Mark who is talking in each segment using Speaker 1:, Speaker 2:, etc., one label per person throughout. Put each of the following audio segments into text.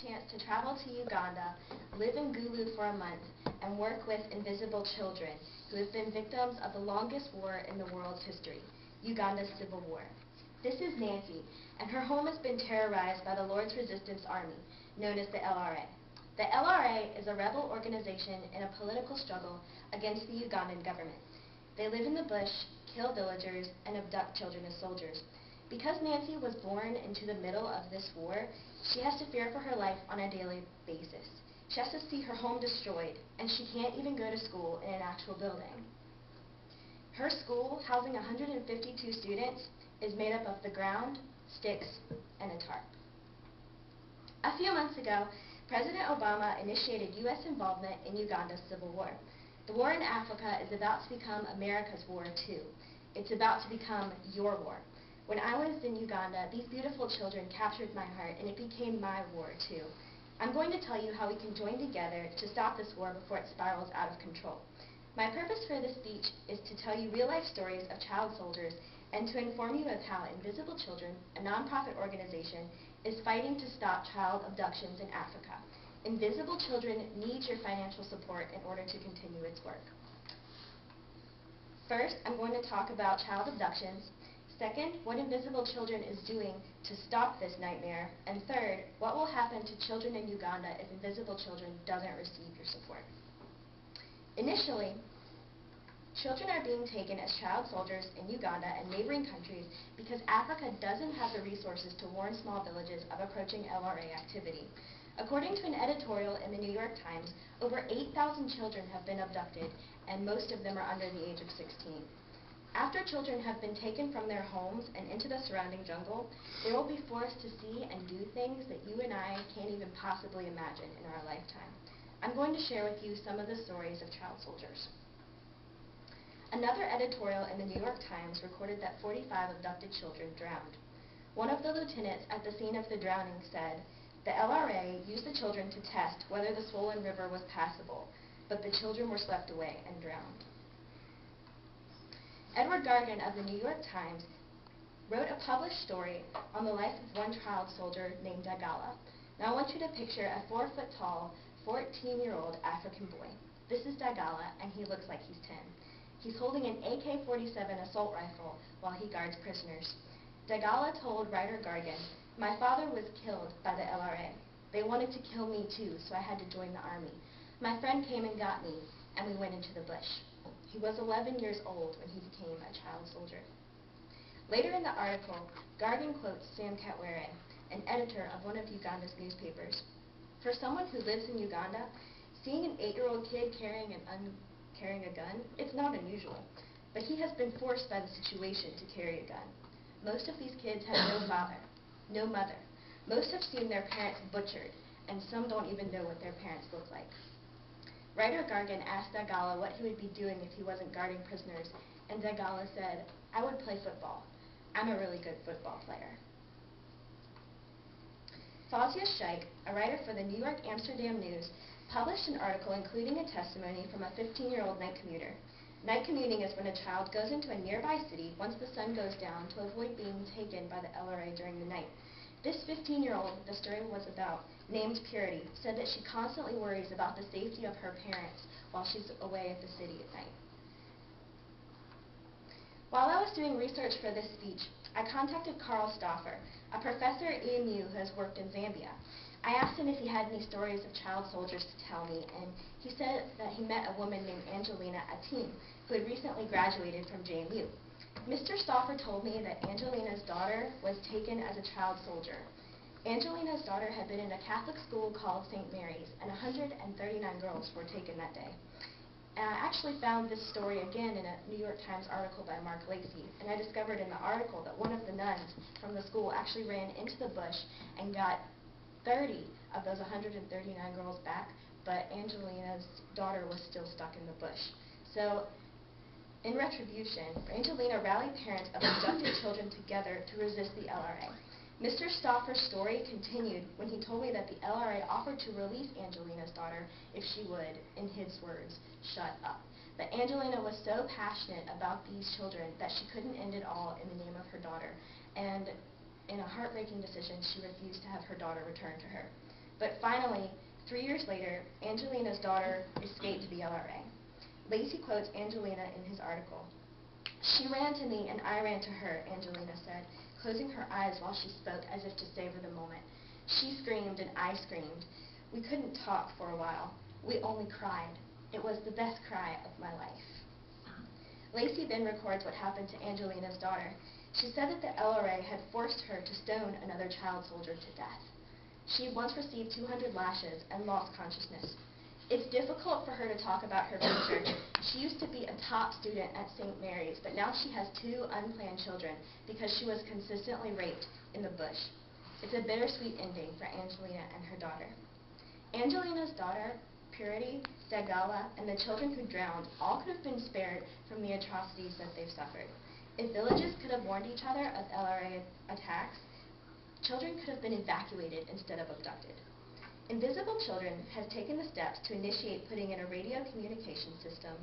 Speaker 1: chance to travel to Uganda, live in Gulu for a month, and work with invisible children who have been victims of the longest war in the world's history, Uganda's civil war. This is Nancy, and her home has been terrorized by the Lord's Resistance Army, known as the LRA. The LRA is a rebel organization in a political struggle against the Ugandan government. They live in the bush, kill villagers, and abduct children as soldiers. Because Nancy was born into the middle of this war, she has to fear for her life on a daily basis. She has to see her home destroyed, and she can't even go to school in an actual building. Her school, housing 152 students, is made up of the ground, sticks, and a tarp. A few months ago, President Obama initiated U.S. involvement in Uganda's civil war. The war in Africa is about to become America's war, too. It's about to become your war. When I was in Uganda, these beautiful children captured my heart, and it became my war, too. I'm going to tell you how we can join together to stop this war before it spirals out of control. My purpose for this speech is to tell you real-life stories of child soldiers and to inform you of how Invisible Children, a nonprofit organization, is fighting to stop child abductions in Africa. Invisible Children needs your financial support in order to continue its work. First, I'm going to talk about child abductions. Second, what Invisible Children is doing to stop this nightmare. And third, what will happen to children in Uganda if Invisible Children doesn't receive your support. Initially, children are being taken as child soldiers in Uganda and neighboring countries because Africa doesn't have the resources to warn small villages of approaching LRA activity. According to an editorial in the New York Times, over 8,000 children have been abducted, and most of them are under the age of 16. After children have been taken from their homes and into the surrounding jungle, they will be forced to see and do things that you and I can't even possibly imagine in our lifetime. I'm going to share with you some of the stories of child soldiers. Another editorial in the New York Times recorded that 45 abducted children drowned. One of the lieutenants at the scene of the drowning said, "The LRA used the children to test whether the swollen river was passable, but the children were swept away and drowned." Edward Gargan of the New York Times wrote a published story on the life of one child soldier named Dagala. Now I want you to picture a 4-foot-tall, 14-year-old African boy. This is Dagala, and he looks like he's 10. He's holding an AK-47 assault rifle while he guards prisoners. Dagala told writer Gargan, "My father was killed by the LRA. They wanted to kill me too, so I had to join the army. My friend came and got me, and we went into the bush." He was 11 years old when he became a child soldier. Later in the article, Gargan quotes Sam Katwere, an editor of one of Uganda's newspapers. For someone who lives in Uganda, seeing an 8-year-old kid carrying a gun, it's not unusual. But he has been forced by the situation to carry a gun. Most of these kids have no father, no mother. Most have seen their parents butchered, and some don't even know what their parents look like. Writer Gargan asked Dagala what he would be doing if he wasn't guarding prisoners, and Dagala said, "I would play football. I'm a really good football player." Fawzia Sheikh, a writer for the New York Amsterdam News, published an article including a testimony from a 15-year-old night commuter. Night commuting is when a child goes into a nearby city once the sun goes down to avoid being taken by the LRA during the night. This 15-year-old the story was about, named Purity, said that she constantly worries about the safety of her parents while she's away at the city at night. While I was doing research for this speech, I contacted Carl Stauffer, a professor at EMU who has worked in Zambia. I asked him if he had any stories of child soldiers to tell me, and he said that he met a woman named Angelina Atim, who had recently graduated from JMU. Mr. Stauffer told me that Angelina's daughter was taken as a child soldier. Angelina's daughter had been in a Catholic school called St. Mary's, and 139 girls were taken that day. And I actually found this story again in a New York Times article by Mark Lacey, and I discovered in the article that one of the nuns from the school actually ran into the bush and got 30 of those 139 girls back, but Angelina's daughter was still stuck in the bush. So, in retribution, Angelina rallied parents of abducted children together to resist the LRA. Mr. Stauffer's story continued when he told me that the LRA offered to release Angelina's daughter if she would, in his words, shut up. But Angelina was so passionate about these children that she couldn't end it all in the name of her daughter, and in a heartbreaking decision, she refused to have her daughter returned to her. But finally, 3 years later, Angelina's daughter escaped the LRA. Lacey quotes Angelina in his article. "She ran to me and I ran to her," Angelina said, closing her eyes while she spoke as if to savor the moment. "She screamed and I screamed. We couldn't talk for a while. We only cried. It was the best cry of my life." Lacey then records what happened to Angelina's daughter. She said that the LRA had forced her to stone another child soldier to death. She had once received 200 lashes and lost consciousness. It's difficult for her to talk about her future. She used to be a top student at St. Mary's, but now she has 2 unplanned children because she was consistently raped in the bush. It's a bittersweet ending for Angelina and her daughter. Angelina's daughter, Purity, Dagala, and the children who drowned all could have been spared from the atrocities that they've suffered. If villages could have warned each other of LRA attacks, children could have been evacuated instead of abducted. Invisible Children has taken the steps to initiate putting in a radio communication system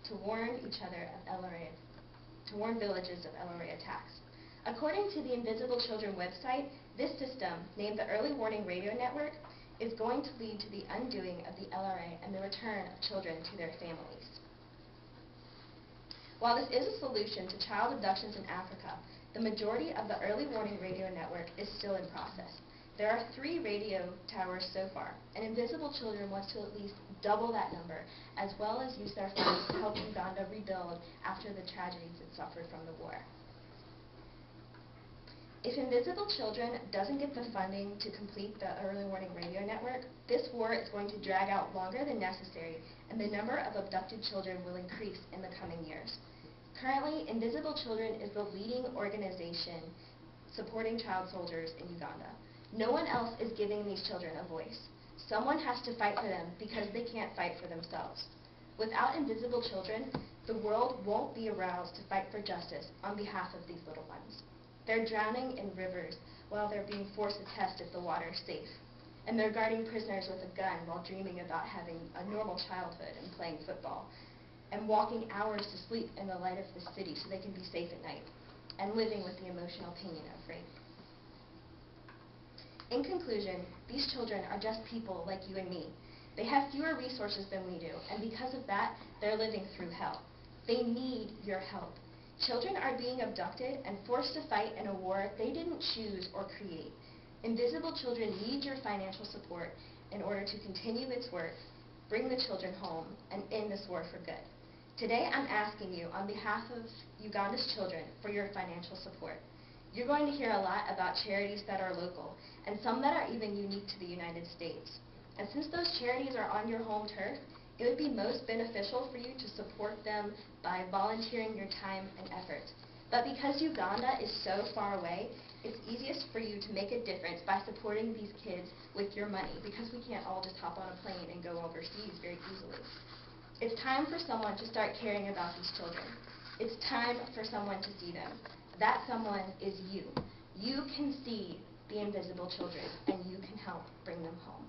Speaker 1: to warn each other of villages of LRA attacks. According to the Invisible Children website, this system, named the Early Warning Radio Network, is going to lead to the undoing of the LRA and the return of children to their families. While this is a solution to child abductions in Africa, the majority of the Early Warning Radio Network is still in process. There are 3 radio towers so far, and Invisible Children wants to at least double that number, as well as use their funds to help Uganda rebuild after the tragedies it suffered from the war. If Invisible Children doesn't get the funding to complete the Early Warning Radio Network, this war is going to drag out longer than necessary, and the number of abducted children will increase in the coming years. Currently, Invisible Children is the leading organization supporting child soldiers in Uganda. No one else is giving these children a voice. Someone has to fight for them because they can't fight for themselves. Without Invisible Children, the world won't be aroused to fight for justice on behalf of these little ones. They're drowning in rivers while they're being forced to test if the water is safe. And they're guarding prisoners with a gun while dreaming about having a normal childhood and playing football. And walking hours to sleep in the light of the city so they can be safe at night. And living with the emotional pain of rape. In conclusion, these children are just people like you and me. They have fewer resources than we do, and because of that, they're living through hell. They need your help. Children are being abducted and forced to fight in a war they didn't choose or create. Invisible Children need your financial support in order to continue its work, bring the children home, and end this war for good. Today, I'm asking you, on behalf of Uganda's children, for your financial support. You're going to hear a lot about charities that are local, and some that are even unique to the United States. And since those charities are on your home turf, it would be most beneficial for you to support them by volunteering your time and effort. But because Uganda is so far away, it's easiest for you to make a difference by supporting these kids with your money, because we can't all just hop on a plane and go overseas very easily. It's time for someone to start caring about these children. It's time for someone to see them. That someone is you. You can see the invisible children, and you can help bring them home.